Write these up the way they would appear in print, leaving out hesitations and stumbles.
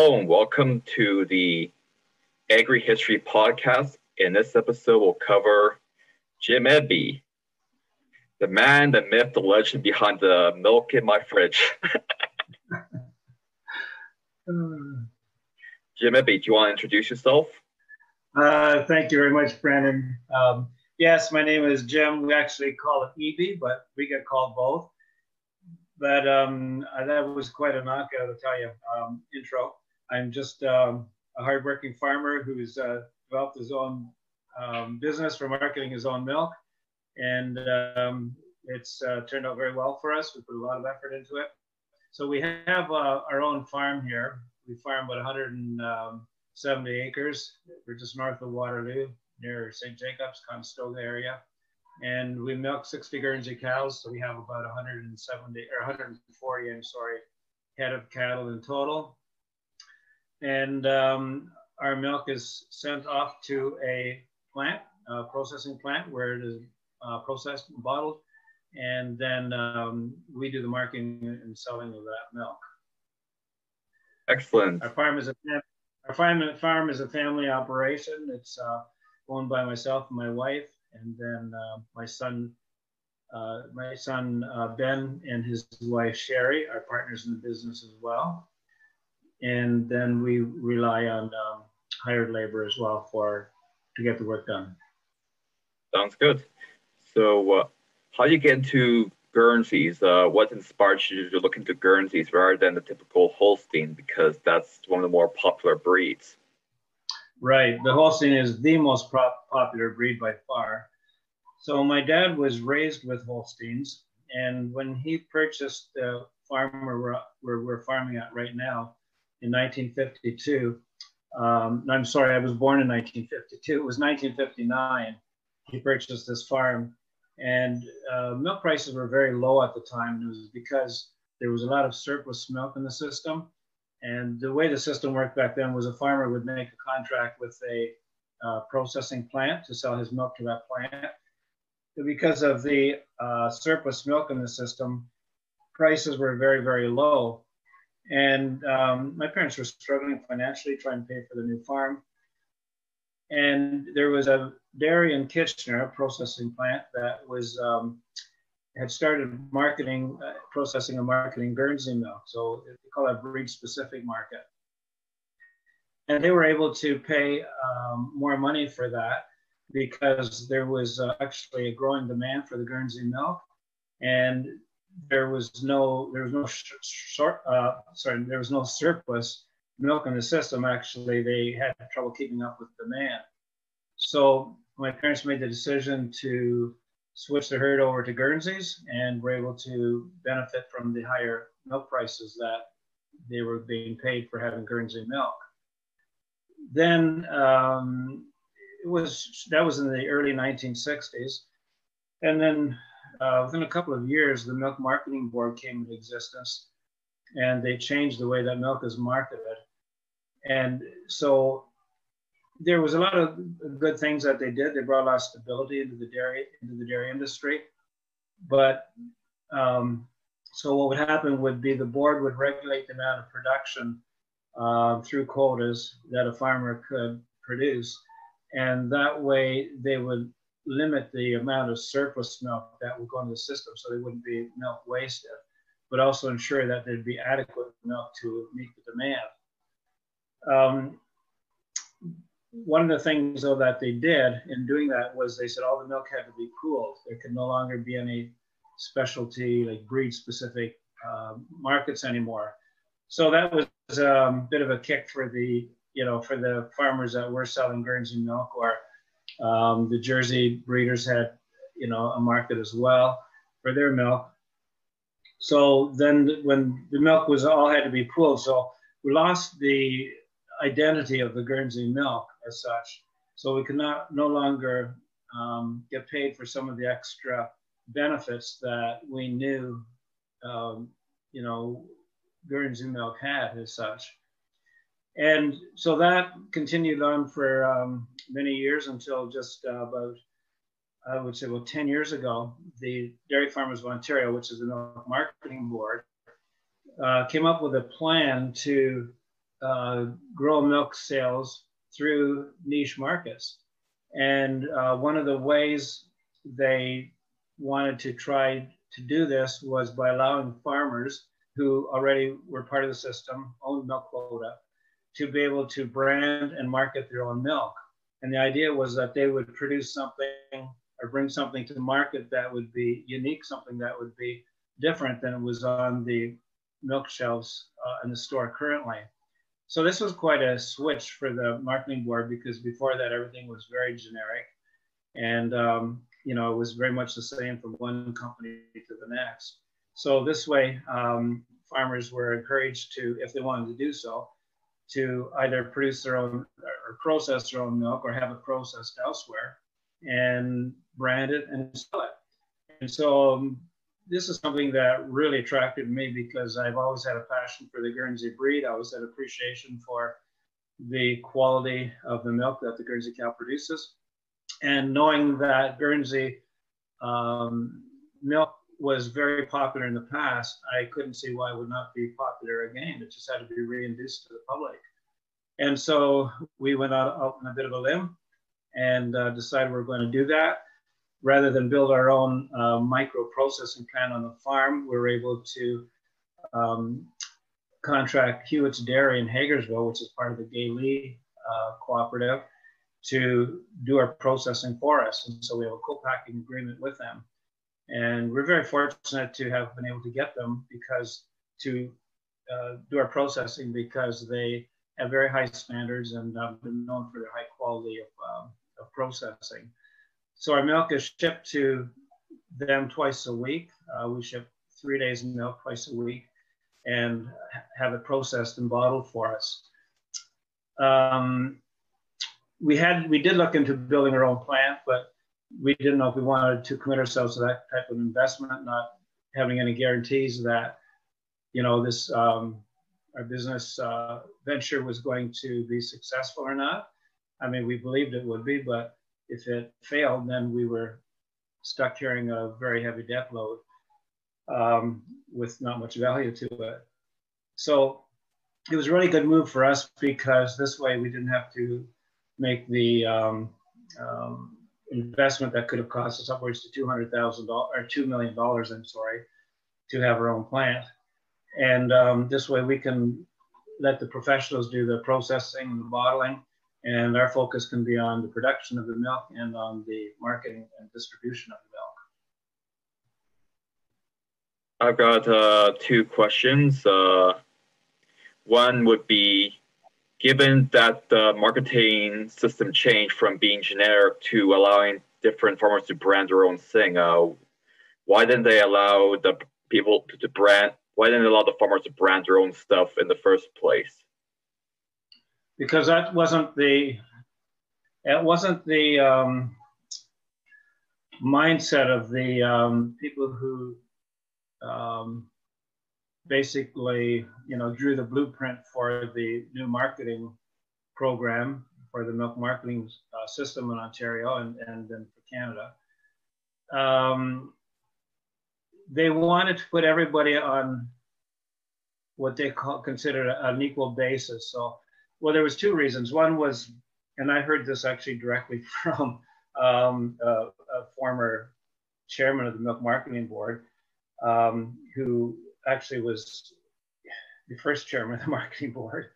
Hello and welcome to the Agri History Podcast. In this episode, we'll cover Jim Edby, the man, the myth, the legend behind the milk in my fridge. Jim Edby, do you want to introduce yourself? Thank you very much, Brandon. Yes, my name is Jim. We actually call it Eby, but we get called both. But that was quite a knockout, I'll tell you, intro. I'm just a hardworking farmer who's developed his own business for marketing his own milk. And it's turned out very well for us. We put a lot of effort into it. So we have our own farm here. We farm about 170 acres. We're just north of Waterloo, near St. Jacobs, Conestoga area. And we milk 60 Guernsey cows, so we have about 140, head of cattle in total. And our milk is sent off to a plant, a processing plant, where it is processed and bottled. And then we do the marketing and selling of that milk. Excellent. Our farm is a family operation. It's owned by myself and my wife. And then my son Ben and his wife Sherry are partners in the business as well. And then we rely on hired labor as well to get the work done. Sounds good. So, how do you get into Guernseys? What inspired you to look into Guernseys rather than the typical Holstein? Because that's one of the more popular breeds. Right. The Holstein is the most popular breed by far. So my dad was raised with Holsteins, and when he purchased the farm where we're farming at right now in 1952, I'm sorry, I was born in 1952. It was 1959 he purchased this farm, and milk prices were very low at the time. It was because there was a lot of surplus milk in the system. And the way the system worked back then was a farmer would make a contract with a processing plant to sell his milk to that plant. But because of the surplus milk in the system, prices were very, very low. And my parents were struggling financially, trying to pay for the new farm. And there was a dairy in Kitchener, a processing plant that was had started processing and marketing Guernsey milk. So they call it breed-specific market. And they were able to pay more money for that because there was actually a growing demand for the Guernsey milk, and there was no surplus milk in the system. Actually, they had trouble keeping up with demand. So my parents made the decision to switch the herd over to Guernseys, and were able to benefit from the higher milk prices that they were being paid for having Guernsey milk. Then that was in the early 1960s, and then within a couple of years, the Milk Marketing Board came into existence, and they changed the way that milk is marketed. And so there was a lot of good things that they did. They brought a lot of stability into the dairy industry. But so what would happen would be the board would regulate the amount of production through quotas that a farmer could produce. And that way they would limit the amount of surplus milk that would go into the system, so there wouldn't be milk wasted, but also ensure that there'd be adequate milk to meet the demand. One of the things, though, that they did in doing that was they said all the milk had to be cooled. There could no longer be any specialty, like breed-specific markets anymore. So that was a bit of a kick for the farmers that were selling Guernsey milk, or the Jersey breeders had, a market as well for their milk. So then when the milk was all had to be cooled, so we lost the identity of the Guernsey milk as such. So we could no longer get paid for some of the extra benefits that we knew, Guernsey milk had as such. And so that continued on for many years until just about, I would say about 10 years ago, the Dairy Farmers of Ontario, which is the Milk Marketing Board, came up with a plan to grow milk sales through niche markets. And one of the ways they wanted to try to do this was by allowing farmers who already were part of the system, owned milk quota, to be able to brand and market their own milk. And the idea was that they would produce something or bring something to the market that would be unique, something that would be different than it was on the milk shelves in the store currently. So this was quite a switch for the marketing board, because before that everything was very generic, and you know, it was very much the same from one company to the next. So this way, farmers were encouraged to, if they wanted to do so, to either produce their own or process their own milk, or have it processed elsewhere and brand it and sell it. And so this is something that really attracted me, because I've always had a passion for the Guernsey breed. I always had appreciation for the quality of the milk that the Guernsey cow produces. And knowing that Guernsey milk was very popular in the past, I couldn't see why it would not be popular again. It just had to be reintroduced to the public. And so we went out on a bit of a limb and decided we're going to do that. Rather than build our own micro processing plant on the farm, we were able to contract Hewitt's Dairy in Hagersville, which is part of the Gay Lee cooperative, to do our processing for us. And so we have a co-packing agreement with them. And we're very fortunate to have been able to get them because to do our processing, because they have very high standards and been known for their high quality of processing. So our milk is shipped to them twice a week. We ship 3 days of milk twice a week and have it processed and bottled for us. We did look into building our own plant, but we didn't know if we wanted to commit ourselves to that type of investment, not having any guarantees that, you know, this our business venture was going to be successful or not. I mean, we believed it would be, but if it failed, then we were stuck carrying a very heavy debt load with not much value to it. So it was a really good move for us, because this way we didn't have to make the investment that could have cost us upwards to $200,000 or $2 million, I'm sorry, to have our own plant. And this way we can let the professionals do the processing and the bottling, and our focus can be on the production of the milk and on the marketing and distribution of the I've got 2 questions. One would be, given that the marketing system changed from being generic to allowing different farmers to brand their own thing, why didn't they allow the people to brand? Why didn't they allow the farmers to brand their own stuff in the first place? Because that wasn't the mindset of the people who basically, you know, drew the blueprint for the new marketing program for the milk marketing system in Ontario and then for Canada. They wanted to put everybody on what they considered an equal basis. So, well, there was 2 reasons. One was, and I heard this actually directly from a former chairman of the Milk Marketing Board, who actually was the first chairman of the marketing board.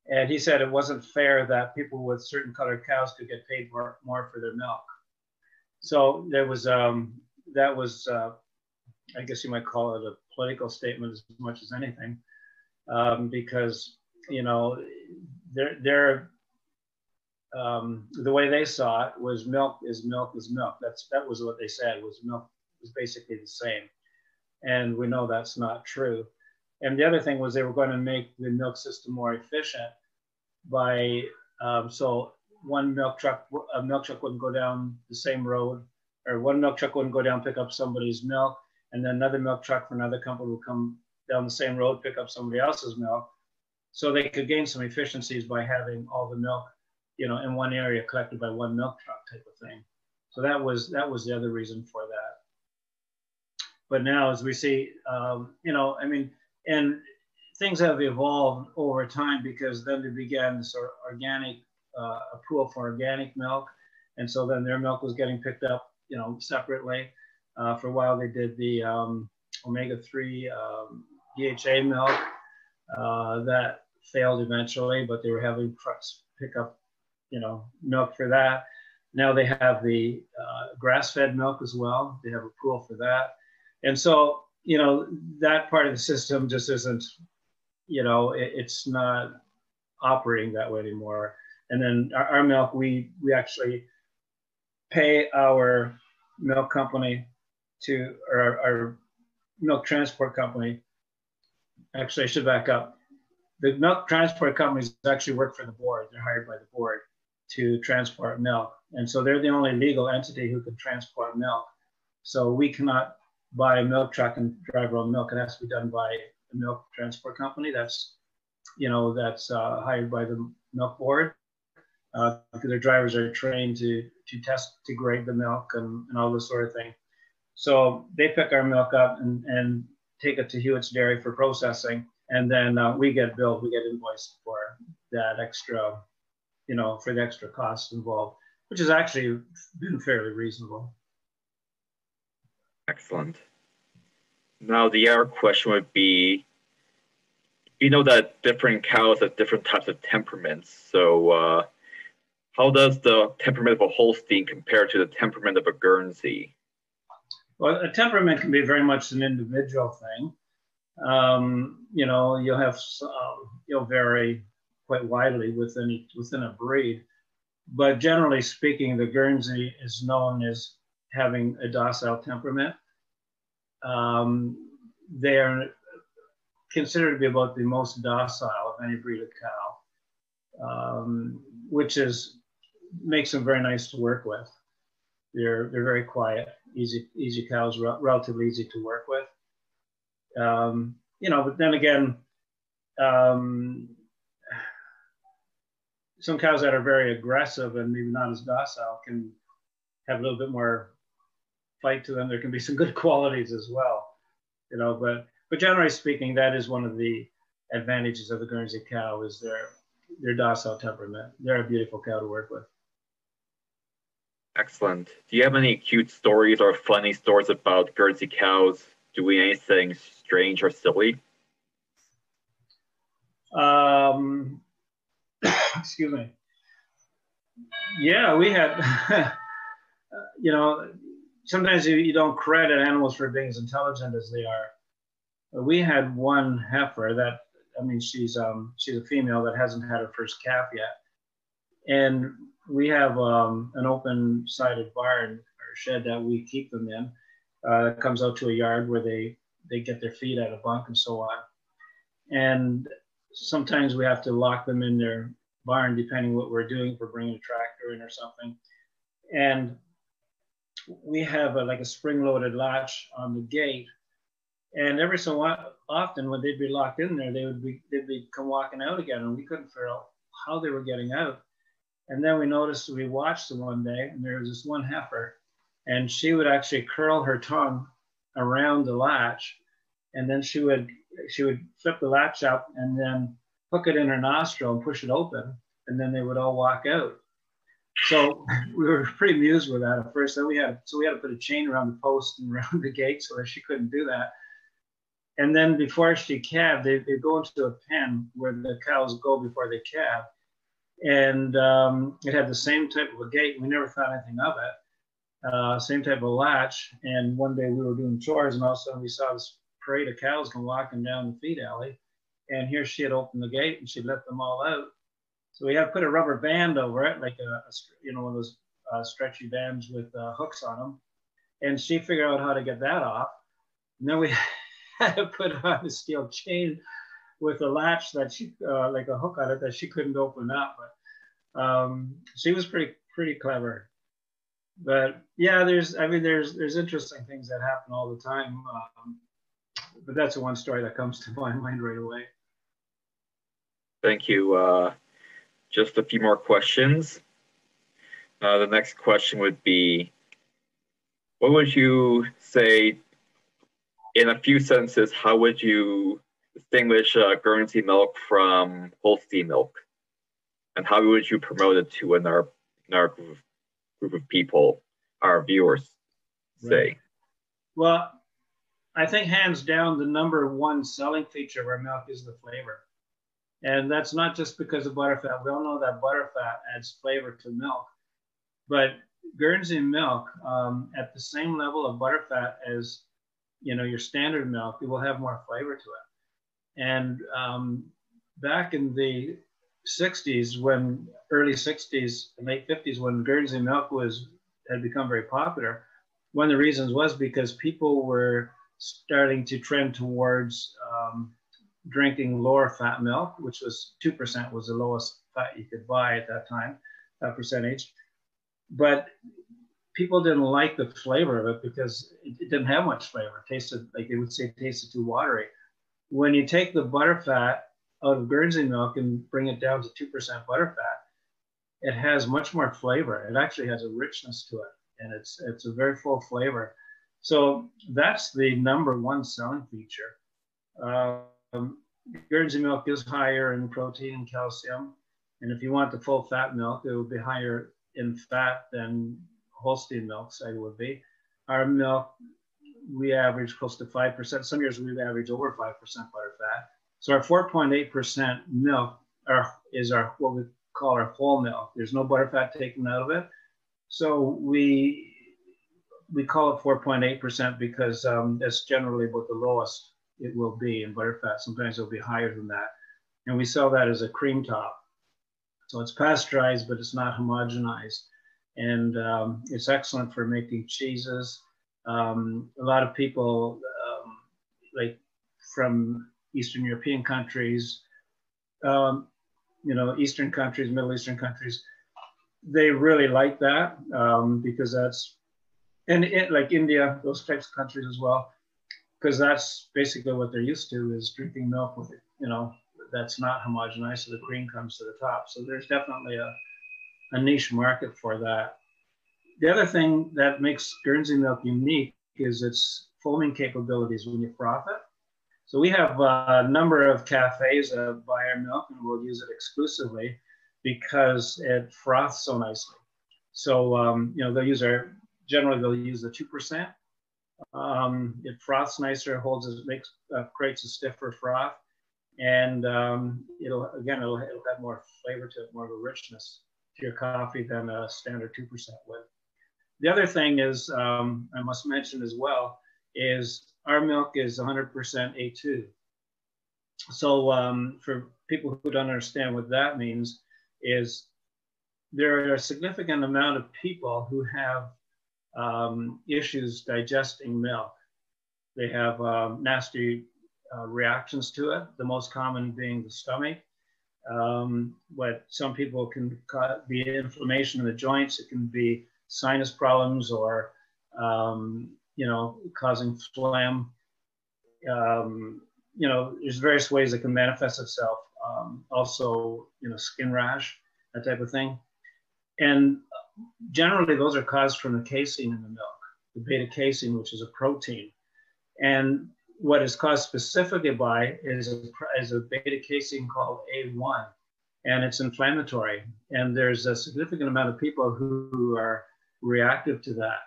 And he said it wasn't fair that people with certain colored cows could get paid more for their milk. So there was, that was, I guess you might call it a political statement as much as anything, because, you know, the way they saw it was milk is milk is milk. That was what they said, was milk was basically the same. And we know that's not true. And the other thing was they were going to make the milk system more efficient by, so a milk truck wouldn't go down the same road, or one milk truck wouldn't go down, pick up somebody's milk, and then another milk truck from another company would come down the same road, pick up somebody else's milk. So they could gain some efficiencies by having all the milk, you know, in one area collected by one milk truck type of thing. So that was the other reason for that. But now, as we see, you know, I mean, and things have evolved over time because then they began this sort of organic, a pool for organic milk. And so then their milk was getting picked up, separately. For a while, they did the omega-3 DHA milk. That failed eventually, but they were having trucks pick up, milk for that. Now they have the grass-fed milk as well. They have a pool for that. And so, that part of the system just isn't, it's not operating that way anymore. And then our milk, we actually pay our milk company or our milk transport company. Actually, I should back up. The milk transport companies actually work for the board. They're hired by the board to transport milk. And so they're the only legal entity who can transport milk. So we cannot buy a milk truck and drive our own milk. It has to be done by a milk transport company that's hired by the milk board. Because their drivers are trained to test, to grade the milk and all this sort of thing. So they pick our milk up and take it to Hewitt's Dairy for processing. And then we get billed, we get invoiced for that extra, for the extra costs involved, which has actually been fairly reasonable. Excellent. Now the other question would be, that different cows have different types of temperaments. So how does the temperament of a Holstein compare to the temperament of a Guernsey? Well, a temperament can be very much an individual thing. You'll have you'll vary quite widely within a breed, but generally speaking, the Guernsey is known as having a docile temperament. They are considered to be about the most docile of any breed of cow, which makes them very nice to work with. They're very quiet, easy cows, relatively easy to work with. But then again, some cows that are very aggressive and maybe not as docile can have a little bit more fight to them. There can be some good qualities as well, but generally speaking, that is one of the advantages of the Guernsey cow is their docile temperament. They're a beautiful cow to work with. Excellent. Do you have any cute stories or funny stories about Guernsey cows doing anything strange or silly? Excuse me. Yeah, we had, sometimes you don't credit animals for being as intelligent as they are. We had one heifer she's a female that hasn't had her first calf yet. And we have an open-sided barn or shed that we keep them in. It comes out to a yard where they get their feed out of bunk and so on. And sometimes we have to lock them in their barn, depending what we're doing, if we're bringing a tractor in or something. And we have a spring-loaded latch on the gate. And every so often, when they'd be locked in there, they'd be come walking out again, and we couldn't figure out how they were getting out. And then we watched them one day, and there was this one heifer, and she would actually curl her tongue around the latch, and then she would flip the latch up and then hook it in her nostril and push it open, and then they would all walk out. So we were pretty amused with that at first. Then we had to put a chain around the post and around the gate so that she couldn't do that. And then before she calved, they go into a pen where the cows go before they calve. And it had the same type of a gate. We never thought anything of it. Same type of latch. And one day we were doing chores, and all of a sudden we saw this parade of cows come walking down the feed alley. And here she had opened the gate and she let them all out. So we had to put a rubber band over it, like one of those stretchy bands with hooks on them. And she figured out how to get that off. And then we had to put on a steel chain with a latch that she, like a hook on it that she couldn't open up. But she was pretty clever. But yeah, there's interesting things that happen all the time. But that's the one story that comes to my mind right away. Thank you. Just a few more questions. The next question would be, what would you say, in a few sentences, how would you distinguish Guernsey milk from Holstein milk, and how would you promote it to in our group of people, our viewers, Right. say? Well, I think hands down, the number one selling feature of our milk is the flavor. And that's not just because of butterfat. We all know that butterfat adds flavor to milk. But Guernsey milk, at the same level of butterfat as your standard milk, it will have more flavor to it. And back in the 60s, early 60s, late 50s, when Guernsey milk had become very popular, one of the reasons was because people were starting to trend towards drinking lower fat milk, which was 2% was the lowest fat you could buy at that time, that percentage. But people didn't like the flavor of it because it didn't have much flavor. It tasted, like they would say, it tasted too watery. When you take the butterfat out of Guernsey milk and bring it down to 2% butterfat, it has much more flavor. It actually has a richness to it, and it's a very full flavor. So that's the number one selling feature. Guernsey milk is higher in protein and calcium, and if you want the full fat milk, it will be higher in fat than Holstein milk, say, would be. Our milk, we average close to 5%. Some years we've averaged over 5% butterfat. So our 4.8% milk is what we call our whole milk. There's no butterfat taken out of it. So we call it 4.8% because that's generally what the lowest it will be in butterfat. Sometimes it'll be higher than that. And we sell that as a cream top. So it's pasteurized, but it's not homogenized. And it's excellent for making cheeses. A lot of people, like from Eastern European countries, Eastern countries, Middle Eastern countries, they really like that because like India, those types of countries as well, because that's basically what they're used to, is drinking milk with it, that's not homogenized, so the cream comes to the top. So there's definitely a niche market for that. The other thing that makes Guernsey milk unique is its foaming capabilities when you froth it. So we have a number of cafes that buy our milk, and we'll use it exclusively because it froths so nicely. So generally they'll use the 2%. It froths nicer, creates a stiffer froth, and it'll have more flavor to it, more of a richness to your coffee than a standard 2% would. The other thing is, I must mention as well, is our milk is 100% A2. So for people who don't understand what that means, is there are a significant amount of people who have issues digesting milk. They have nasty reactions to it, the most common being the stomach. But some people can be inflammation in the joints. It can be sinus problems or, causing phlegm. There's various ways it can manifest itself. Also, skin rash, that type of thing. And generally, those are caused from the casein in the milk, the beta casein, which is a protein. And what is caused specifically by is a beta casein called A1, and it's inflammatory. And there's a significant amount of people who are reactive to that.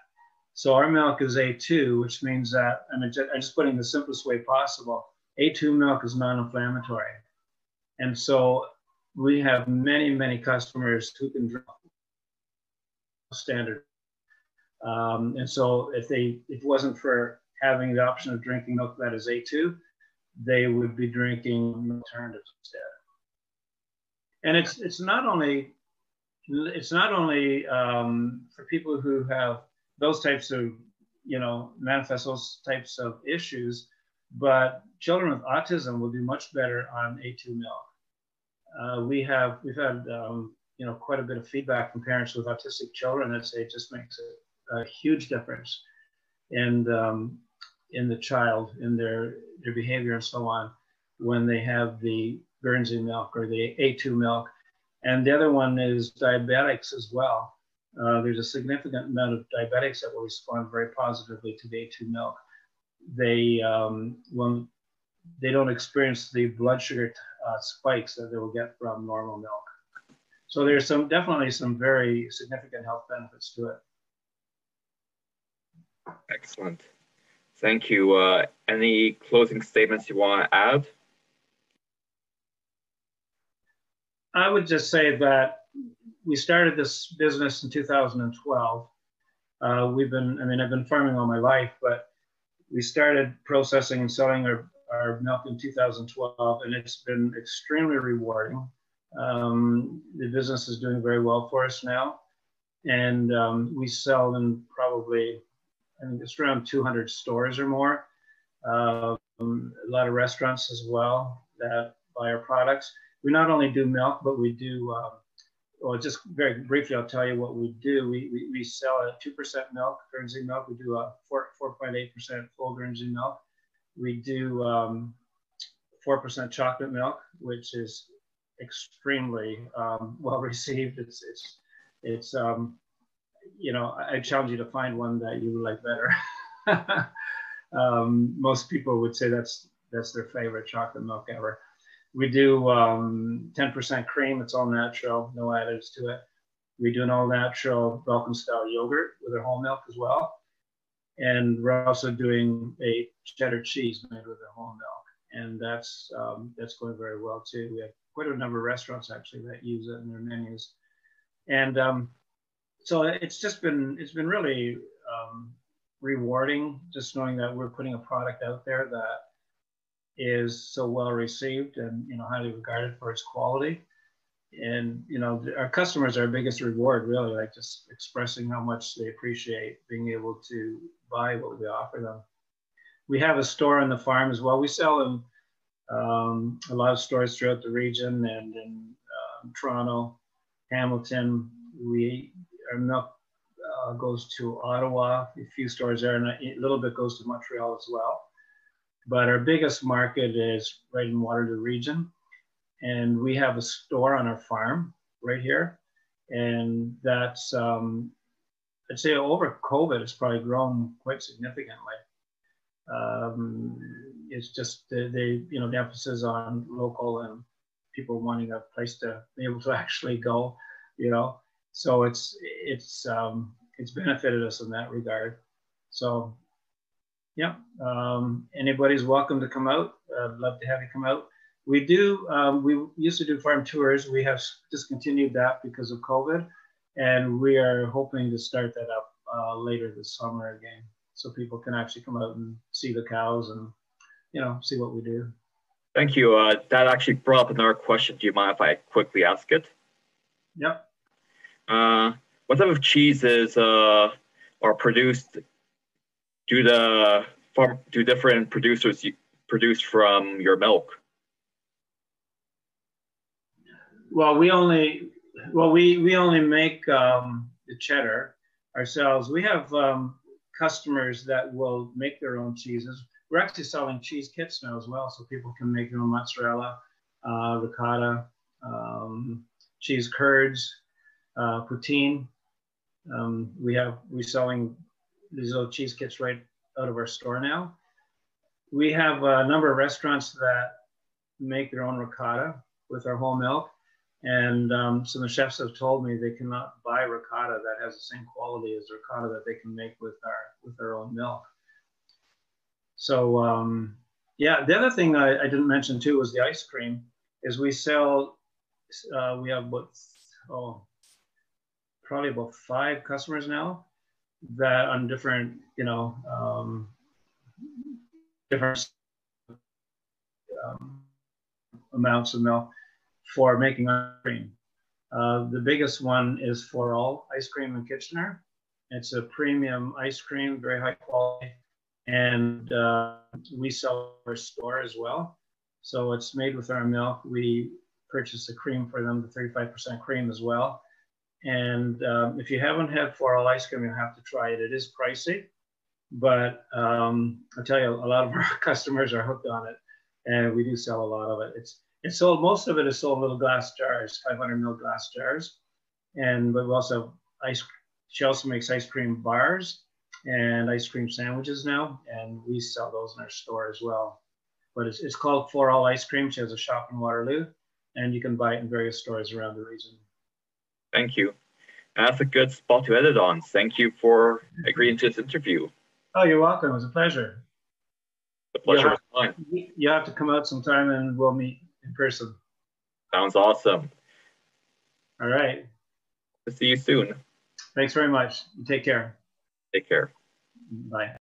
So our milk is A2, which means that, I'm just putting the simplest way possible, A2 milk is non-inflammatory. And so we have many, many customers who can drink standard. And so if it wasn't for having the option of drinking milk that is A2, they would be drinking alternatives instead. And it's not only for people who have those types of, manifest those types of issues, but children with autism will do much better on A2 milk. We've had quite a bit of feedback from parents with autistic children that say it just makes a huge difference in the child, in their behavior and so on, when they have the Guernsey milk or the A2 milk. And the other one is diabetics as well. There's a significant amount of diabetics that will respond very positively to the A2 milk. they don't experience the blood sugar spikes that they will get from normal milk. So there's definitely some very significant health benefits to it. Excellent. Thank you. Any closing statements you want to add? I would just say that we started this business in 2012. I've been farming all my life, but we started processing and selling our milk in 2012, and it's been extremely rewarding. The business is doing very well for us now, and we sell in probably, I think it's around 200 stores or more. A lot of restaurants as well that buy our products. We not only do milk, but we do, well, just very briefly, I'll tell you what we do. We sell a 2% milk, Guernsey milk. We do a 4.8% full Guernsey milk. We do 4% chocolate milk, which is extremely well received. It's you know, I challenge you to find one that you like better. Most people would say that's their favorite chocolate milk ever. We do 10% cream. It's all natural, no additives to it. We do an all natural Belgian style yogurt with our whole milk as well. And we're also doing a cheddar cheese made with our whole milk. And that's going very well too. We have quite a number of restaurants actually that use it in their menus. And so it's been really rewarding just knowing that we're putting a product out there that is so well received and, you know, highly regarded for its quality. And, you know, our customers are our biggest reward, really, like just expressing how much they appreciate being able to buy what we offer them. We have a store on the farm as well. We sell in a lot of stores throughout the region and in Toronto, Hamilton. Our milk goes to Ottawa, a few stores there, and a little bit goes to Montreal as well. But our biggest market is right in Waterloo region. And we have a store on our farm right here. And that's, I'd say over COVID, it's probably grown quite significantly. It's just the emphasis on local and people wanting a place to be able to actually go, you know. So it's benefited us in that regard. So yeah, anybody's welcome to come out. I'd love to have you come out. We used to do farm tours. We have discontinued that because of COVID, and we are hoping to start that up later this summer again, so people can actually come out and see the cows and, you know, see what we do. Thank you. That actually brought up another question. Do you mind if I quickly ask it? Yep. What type of cheeses are produced? Do different producers produce from your milk? Well, we only make the cheddar ourselves. We have customers that will make their own cheeses. We're actually selling cheese kits now as well, so people can make their own mozzarella, ricotta, cheese curds, poutine. We're selling these little cheese kits right out of our store now. We have a number of restaurants that make their own ricotta with our whole milk. And some of the chefs have told me they cannot buy ricotta that has the same quality as ricotta that they can make with our own milk. So yeah, the other thing I didn't mention too was the ice cream. Is we sell, we have probably about 5 customers now that on different, you know, different amounts of milk for making ice cream. The biggest one is For All Ice Cream in Kitchener. It's a premium ice cream, very high quality, and we sell our store as well. So it's made with our milk. We purchase the cream for them, the 35% cream as well. And if you haven't had For All ice cream, you'll have to try it. It is pricey, but I'll tell you, a lot of our customers are hooked on it, and we do sell a lot of it. It's sold, most of it is sold in little glass jars, 500 ml glass jars. But we also have she also makes ice cream bars and ice cream sandwiches now, and we sell those in our store as well. but it's called For All Ice Cream. She has a shop in Waterloo, and you can buy it in various stores around the region. Thank you. And that's a good spot to edit on. Thank you for agreeing to this interview. Oh, you're welcome. It was a pleasure. The pleasure was mine. You have to come out sometime and we'll meet in person. Sounds awesome. All right. See you soon. Thanks very much. Take care. Take care. Bye.